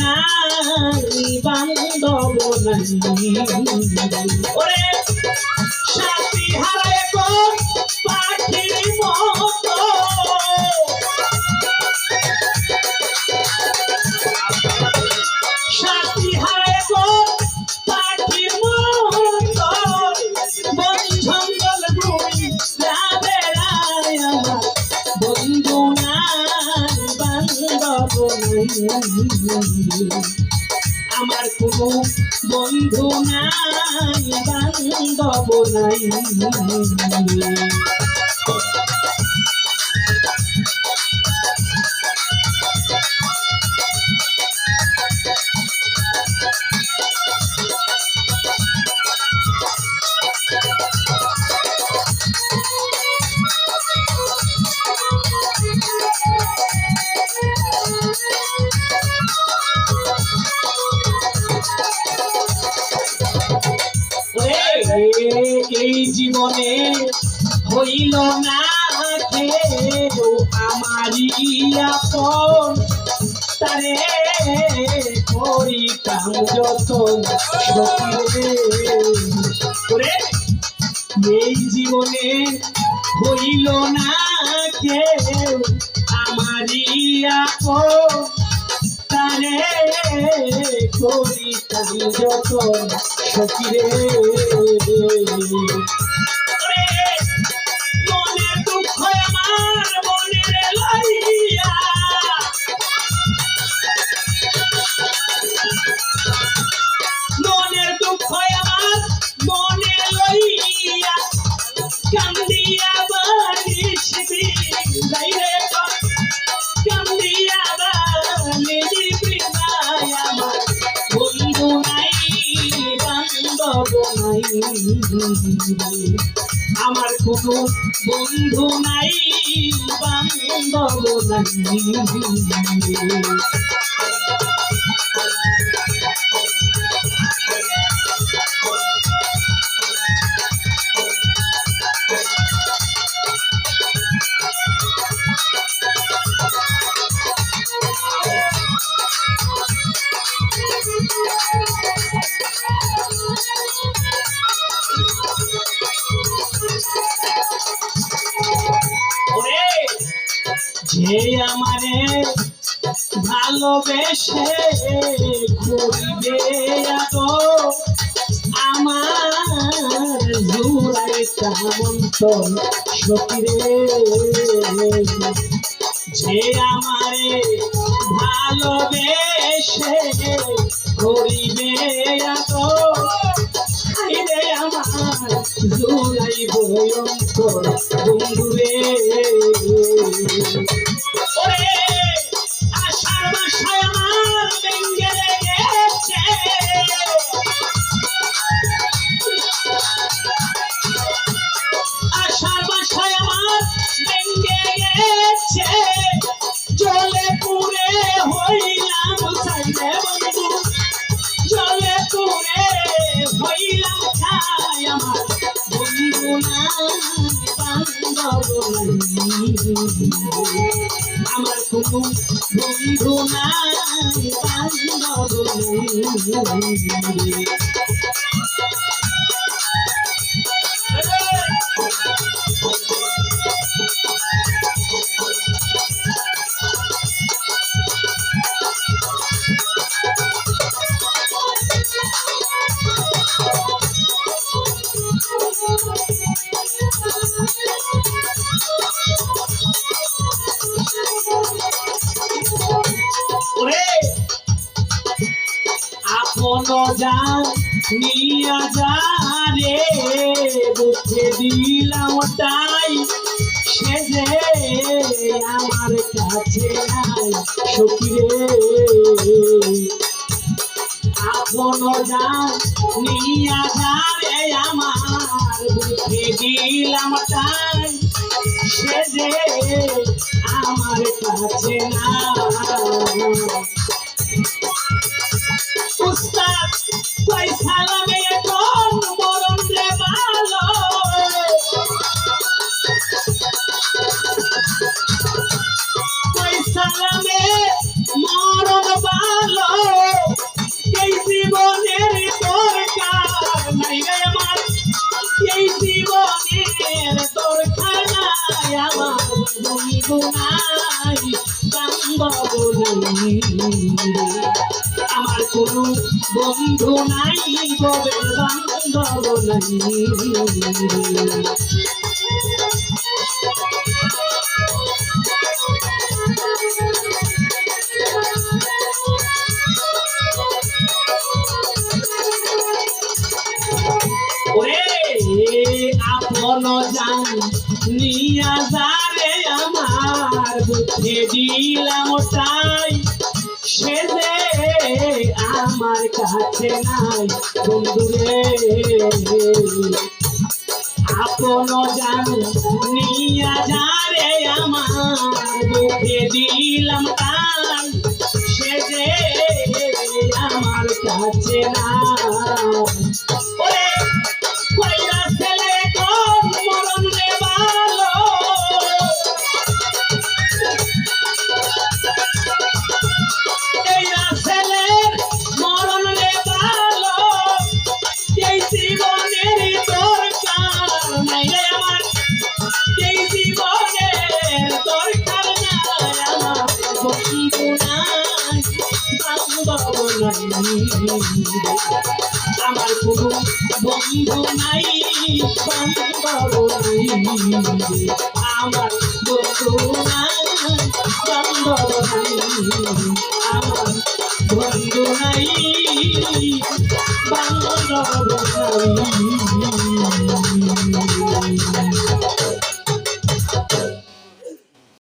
নাই বান্ধব নাই ওরে সাথী হারায় কোন পাখির মতো সাথী হারায় কোন পাখির মতো বন জঙ্গল ঘুরি বেড়ায় আমার বন্ধু নাই বান্ধব নাই আমার কোনো বন্ধু নাই বান্ধব নাই এই জীবনে হইল না কেউ আমারই আপন তারে করিতাম যতন সখিরে এই জীবনে হইল না কেউ আমারই আপন তারে করিতাম যতন সখিরে মনের দুঃখ আমার মনের লইয়া মনের দুঃখ আমার মনে লইয়া কান্দিয়া বালিশ বিদায় কান্দিয়া বালিশ বিদায় আমার বন্ধু নাই বান্ধব নাই আমার কোনো বন্ধু নাই বান্ধব নাই যে আমারে ভালোবেসে ঘুরিবে তো আমার জুড়াই তামন্তর সখিরে যে আমারে ভালোবেসে ঘুরিবে তো আমার জুড়াই বয়ন্তর বন্ধুরে ওরে আষাঢ় মাসায় আমার ভেঙ্গে লেগেছে আষাঢ় মাসায় আমার ভেঙ্গে গেছে জলে পুরে হইলাম সাইরে বন্ধু জলে পুরে হইলাম ছাই আমার বন্ধু নাই বান্ধব নাই আমার কোনো বন্ধু নাই বান্ধব নাই আপন জান নিয়া যা রে বুঝে দিলাম তাই সে যে আমার কাছে নাই সখিরে আপন জান নিয়া যা রে আমার বুঝে দিলাম তাই সে যে আমার কাছে নাই উস্তাদ কই সালামে কোন মরণ রে ভালো কই সালামে মরণ ভালো আমার কোনো বন্ধু নাই ববে বান্ধব নাই ওরে আপন জান নিয়া যারে আমার বুঝে দিলাম তাই সে যে আমার কাছে নাই বন্ধুরে আপন জান নিয়া যারে আমার বুঝে দিলাম তাই সে যে আমার কাছে নাই ওরে কইরা ছেলে কোন মরণ রে ভালো এইরা ছেলের মরণ রে ভালো এই জীবনের দরকার নাই রে আমার এই জীবনের দরকার নাই আমার বন্ধু নাই বান্ধব নাই আমার কোনো বন্ধু নাই বান্ধব নাই আমার বন্ধু নাই বান্ধব নাই আমার বন্ধু নাই বান্ধব নাই